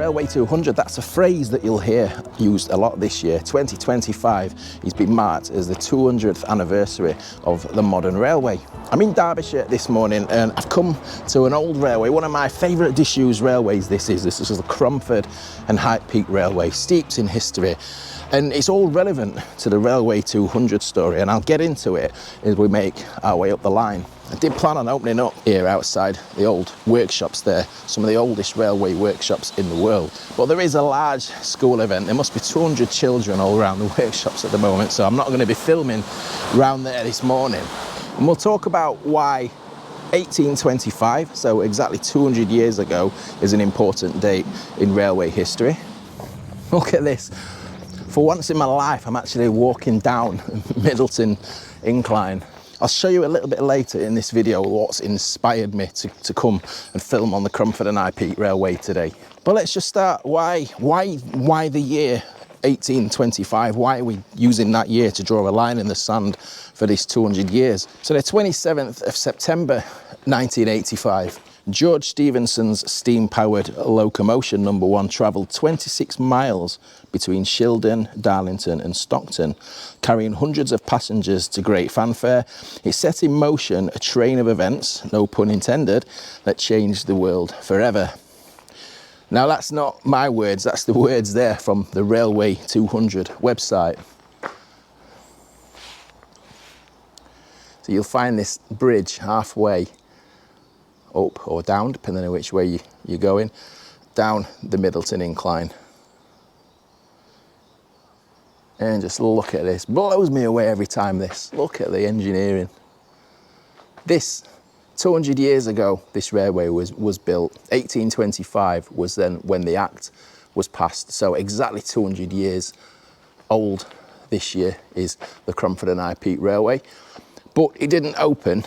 Railway 200, that's a phrase that you'll hear used a lot this year. 2025 is been marked as the 200th anniversary of the modern railway. I'm in Derbyshire this morning and I've come to an old railway, one of my favourite disused railways this is the Cromford and Peak Railway, steeped in history. And it's all relevant to the Railway 200 story, and I'll get into it as we make our way up the line. I did plan on opening up here outside the old workshops there, some of the oldest railway workshops in the world. But there is a large school event. There must be 200 children all around the workshops at the moment, so I'm not going to be filming around there this morning. And we'll talk about why 1825, so exactly 200 years ago, is an important date in railway history. Look at this. For once in my life, I'm actually walking down Middleton incline. I'll show you a little bit later in this video what's inspired me to come and film on the Cromford and Peak Railway today. But let's just start. Why the year 1825? Why are we using that year to draw a line in the sand for this 200 years? So the 27th of September 1985, George Stephenson's steam-powered locomotion number 1 travelled 26 miles between Shildon, Darlington and Stockton, carrying hundreds of passengers to great fanfare. It set in motion a train of events, no pun intended, that changed the world forever. Now that's not my words, that's the words there from the Railway 200 website. So you'll find this bridge halfway up or down, depending on which way you're going, down the Middleton incline. And just look at this, blows me away every time this. Look at the engineering. This, 200 years ago, this railway was built. 1825 was then when the Act was passed. So exactly 200 years old this year is the Cromford and Peak Railway. But it didn't open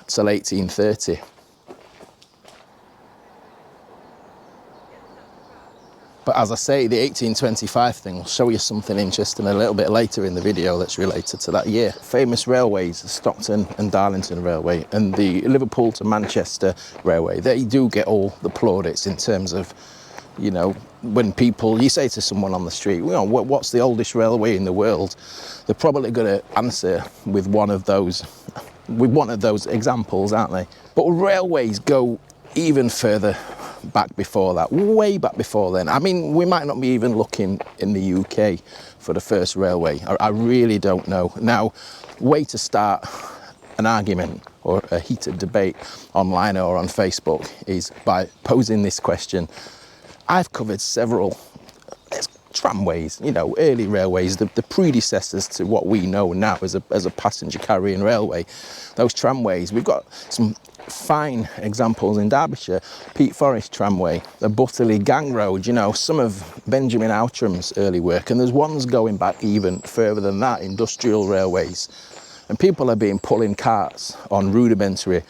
till 1830. But as I say, the 1825 thing will show you something interesting a little bit later in the video that's related to that year. Famous railways, the Stockton and Darlington Railway and the Liverpool to Manchester Railway, they do get all the plaudits in terms of, you know, when you say to someone on the street, you know, what's the oldest railway in the world? They're probably going to answer with one of those examples, aren't they? But railways go even further back before that, way back before then. I mean, we might not be even looking in the UK for the first railway. I really don't know. Now, way to start an argument or a heated debate online or on Facebook is by posing this question. I've covered several tramways, you know, early railways, the predecessors to what we know now as a passenger carrying railway. Those tramways, we've got some fine examples in Derbyshire. Peak Forest Tramway, the Butterley Gang Road, you know, some of Benjamin Outram's early work, and there's ones going back even further than that, industrial railways. And people have been pulling carts on rudimentary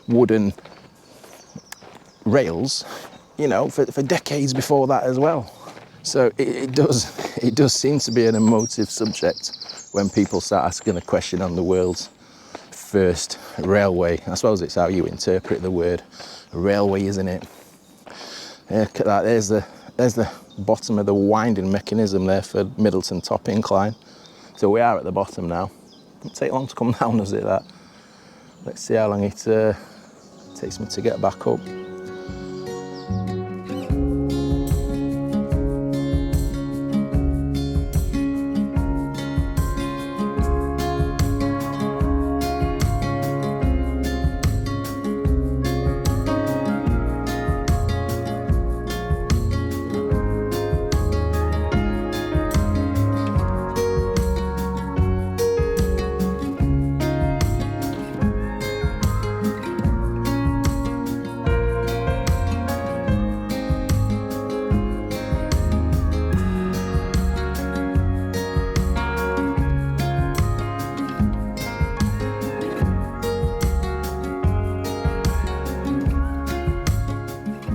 wooden rails, you know, for decades before that as well. So it does seem to be an emotive subject when people start asking a question on the world's first railway. I suppose it's how you interpret the word railway, isn't it? Yeah, look at that. There's the bottom of the winding mechanism there for Middleton top incline. So we are at the bottom now. Doesn't take long to come down, does it? That. Let's see how long it takes me to get back up.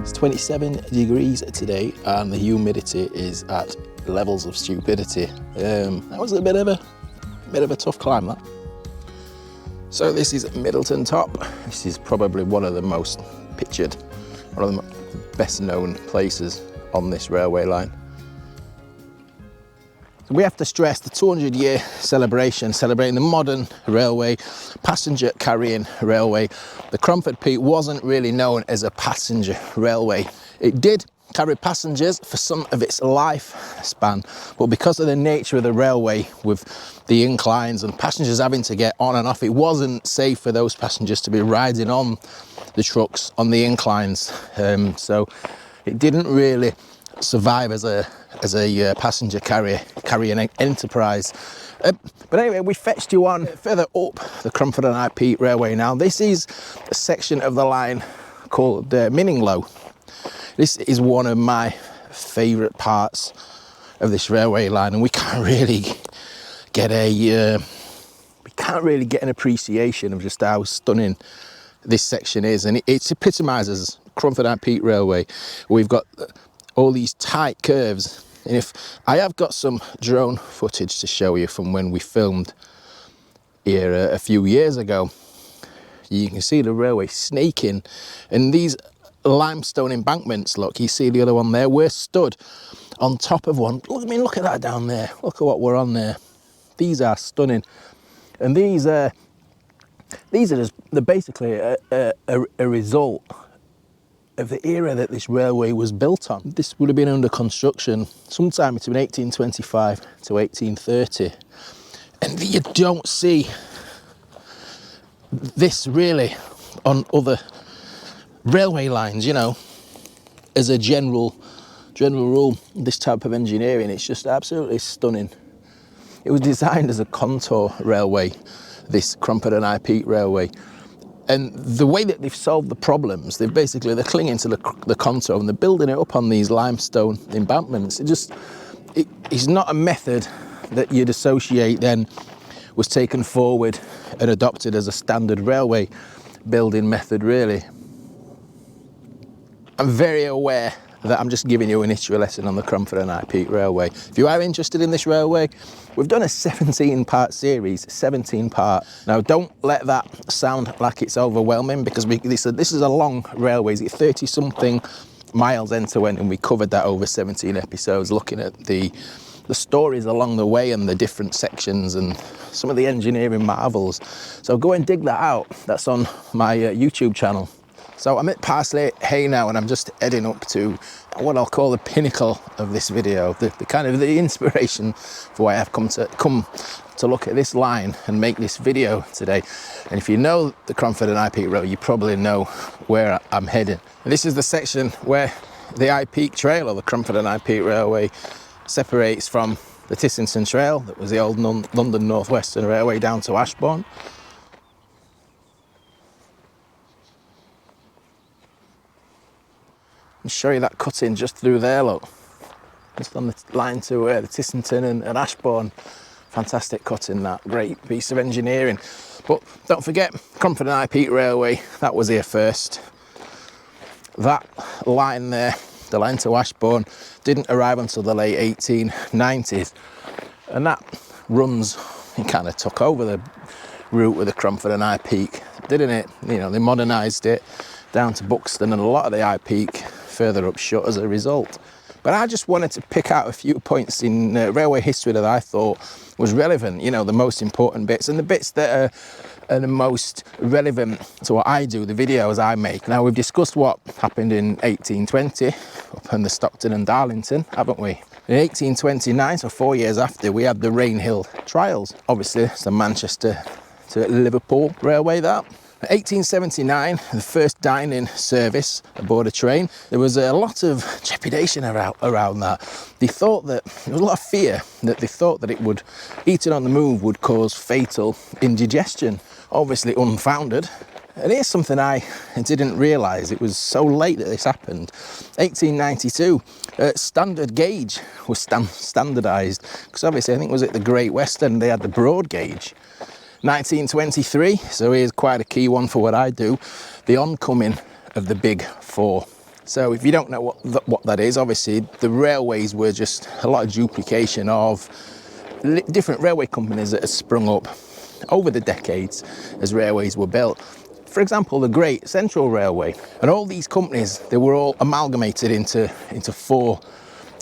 It's 27 degrees today and the humidity is at levels of stupidity. That was a bit of a tough climb, that. So this is Middleton Top. This is probably one of the most pictured, one of the best known places on this railway line. So we have to stress the 200-year celebration, celebrating the modern railway, passenger carrying railway. The Cromford Peak wasn't really known as a passenger railway. It did carry passengers for some of its lifespan, but because of the nature of the railway with the inclines and passengers having to get on and off, it wasn't safe for those passengers to be riding on the trucks on the inclines. So it didn't really survive as a passenger carrying enterprise. But anyway, we fetched you on further up the Cromford and High Peak Railway now. This is a section of the line called Minninglow. This is one of my favourite parts of this railway line, and we can't really get an appreciation of just how stunning this section is, and it epitomises Cromford and High Peak Railway. We've got all these tight curves, and if I have got some drone footage to show you from when we filmed here a few years ago, you can see the railway snaking, and these limestone embankments, look, you see the other one there, we're stood on top of one. Look at that down there, look at what we're on there. These are stunning, and these are they're basically a result of the era that this railway was built on. This would have been under construction sometime between 1825 to 1830, and you don't see this really on other railway lines, you know, as a general rule. This type of engineering, it's just absolutely stunning. It was designed as a contour railway, this Cromford and High Peak Railway, and the way that they've solved the problems, they're clinging to the contour and they're building it up on these limestone embankments. It's not a method that you'd associate then was taken forward and adopted as a standard railway building method, really. I'm very aware that I'm just giving you an history lesson on the Cromford and High Peak Railway. If you are interested in this railway, we've done a 17-part series, 17-part. Now, don't let that sound like it's overwhelming, because this is a long railway. It's 30-something miles end to end, and we covered that over 17 episodes, looking at the stories along the way and the different sections and some of the engineering marvels. So go and dig that out. That's on my YouTube channel. So I'm at Parsley Hay now, and I'm just heading up to what I'll call the pinnacle of this video, the kind of the inspiration for why I've come to look at this line and make this video today. And if you know the Cromford and High Peak Road, you probably know where I'm heading. And this is the section where the High Peak Trail, or the Cromford and High Peak Railway, separates from the Tissington Trail, that was the old London North Western Railway, down to Ashbourne. I'll show you that cutting just through there, look. Just on the line to the Tissington and Ashbourne. Fantastic cutting, that. Great piece of engineering. But don't forget, Cromford and High Peak Railway, that was here first. That line there, the line to Ashbourne, didn't arrive until the late 1890s. And that runs, it kind of took over the route with the Cromford and High Peak, didn't it? You know, they modernised it down to Buxton, and a lot of the High Peak further up shut as a result. But I just wanted to pick out a few points in railway history that I thought was relevant, you know, the most important bits, and the bits that are the most relevant to what I do, the videos I make. Now, we've discussed what happened in 1820 up in the Stockton and Darlington, haven't we? In 1829, so 4 years after, we had the Rainhill trials. Obviously, it's the Manchester to Liverpool railway, that. 1879, the first dining service aboard a train. There was a lot of trepidation around that. They thought that, there was a lot of fear that they thought that it would, eating on the move would cause fatal indigestion. Obviously unfounded. And here's something I didn't realise, it was so late that this happened. 1892, standard gauge was standardised, because obviously I think it was at the Great Western, they had the broad gauge. 1923, so here's quite a key one for what I do, the oncoming of the Big Four. So if you don't know what that is, obviously the railways were just a lot of duplication of different railway companies that had sprung up over the decades as railways were built. for example, the Great Central Railway. And all these companies, they were all amalgamated into 4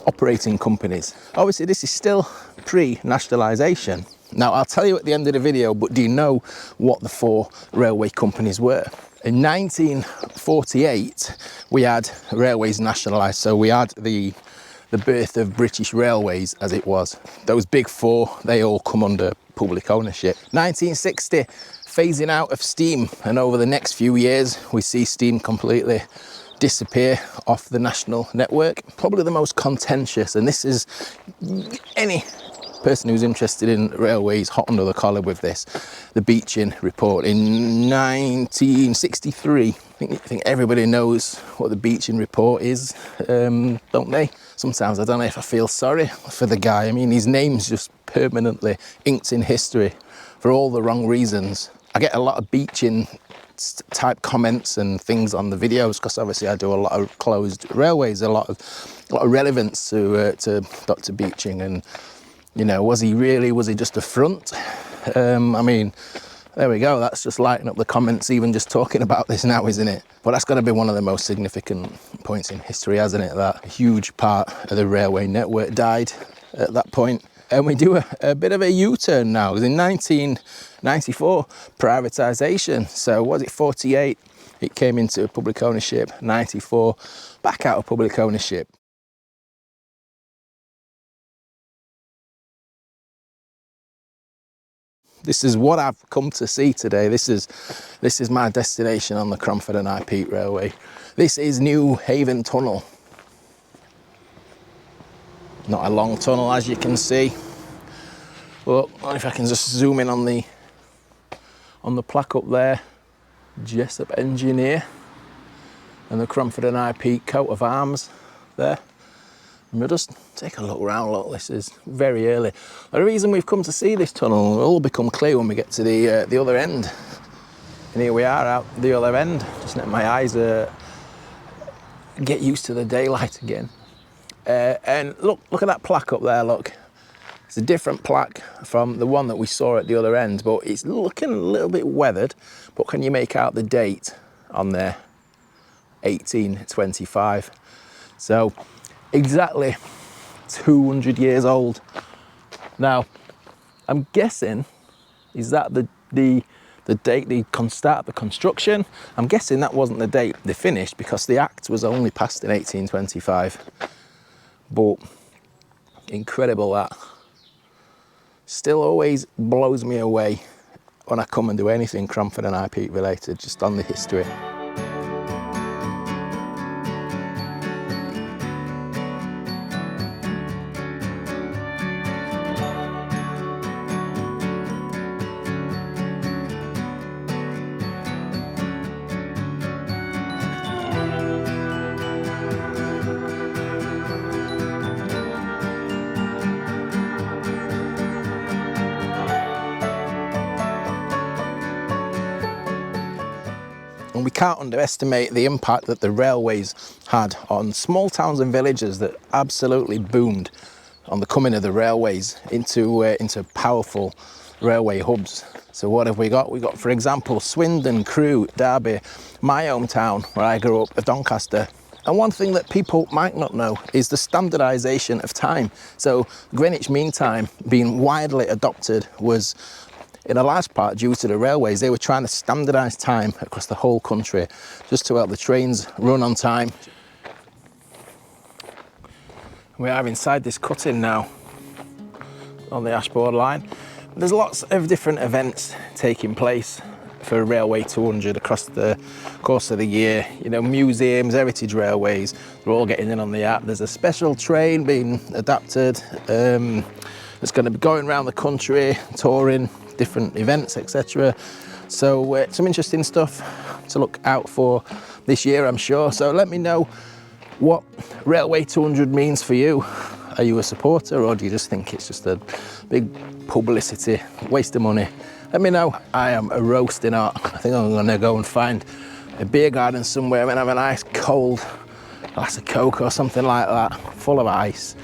operating companies. Obviously, this is still pre-nationalisation. Now, I'll tell you at the end of the video, but do you know what the 4 railway companies were? In 1948, we had railways nationalised. So we had the birth of British Railways, as it was. Those big 4, they all come under public ownership. 1960, phasing out of steam. And over the next few years, we see steam completely disappear off the national network. Probably the most contentious, and this is any person who's interested in railways hot under the collar with this, the Beeching report in 1963. I think everybody knows what the Beeching report is, don't they? Sometimes I don't know if I feel sorry for the guy. I mean, his name's just permanently inked in history for all the wrong reasons. I get a lot of Beeching type comments and things on the videos because obviously I do a lot of closed railways, a lot of relevance to Dr. Beeching. And you know, was he just a front? I mean, there we go, that's just lighting up the comments even just talking about this now, isn't it? But that's got to be one of the most significant points in history, hasn't it? That a huge part of the railway network died at that point. And we do a bit of a U-turn now. It was in 1994, privatisation. So was it 48? It came into public ownership, 94, back out of public ownership. This is what I've come to see today. This is my destination on the Cromford and Peak Railway. This is Newhaven Tunnel. Not a long tunnel, as you can see. But if I can just zoom in on the plaque up there, Jessup Engineer, and the Cromford and Peak coat of arms there. And we'll just take a look around. Look, this is very early. The reason we've come to see this tunnel will all become clear when we get to the other end. And here we are out the other end. Just let my eyes get used to the daylight again. And look at that plaque up there. Look, it's a different plaque from the one that we saw at the other end, but it's looking a little bit weathered. But can you make out the date on there? 1825. So exactly 200 years old. Now, I'm guessing, is that the date they start the construction? I'm guessing that wasn't the date they finished because the Act was only passed in 1825. But incredible that. Still always blows me away when I come and do anything Cromford and Peak related, just on the history. And we can't underestimate the impact that the railways had on small towns and villages that absolutely boomed on the coming of the railways into powerful railway hubs. So what have we got? We got, for example, Swindon, Crewe, Derby, my hometown where I grew up, Doncaster. And one thing that people might not know is the standardisation of time. So Greenwich Mean Time being widely adopted was in a large part due to the railways. They were trying to standardise time across the whole country just to help the trains run on time. We are inside this cutting now on the Ashbourne line. There's lots of different events taking place for Railway 200 across the course of the year. You know, museums, heritage railways, they're all getting in on the app. There's a special train being adapted that's going to be going around the country, touring different events, etc. So some interesting stuff to look out for this year, I'm sure. So let me know what Railway 200 means for you. Are you a supporter, or do you just think it's just a big publicity, waste of money? Let me know. I am a roasting hot. I think I'm gonna go and find a beer garden somewhere and have a nice cold glass of Coke or something like that, full of ice.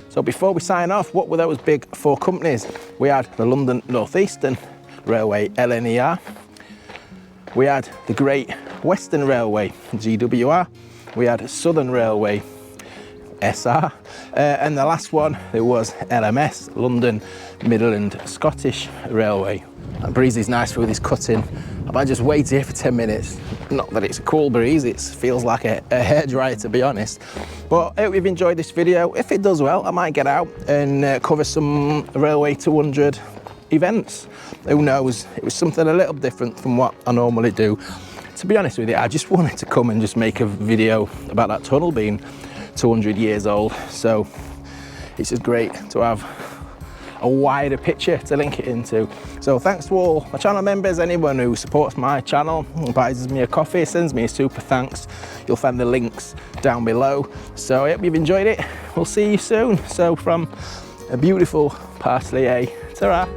So before we sign off, what were those big 4 companies? We had the London North Eastern Railway, LNER. We had the Great Western Railway, GWR. We had Southern Railway, SR. And the last one, there was LMS, London Midland Scottish Railway. That breeze is nice through this cutting. I might just wait here for 10 minutes. Not that it's a cool breeze, it feels like a hairdryer, to be honest. But I hope you've enjoyed this video. If it does well, I might get out and cover some Railway 200 events. Who knows? It was something a little different from what I normally do. To be honest with you, I just wanted to come and just make a video about that tunnel being 200 years old. So it's just great to have a wider picture to link it into. So thanks to all my channel members, anyone who supports my channel, buys me a coffee, sends me a super thanks. You'll find the links down below. So I hope you've enjoyed it. We'll see you soon. So from a beautiful Parsley, ta-ra.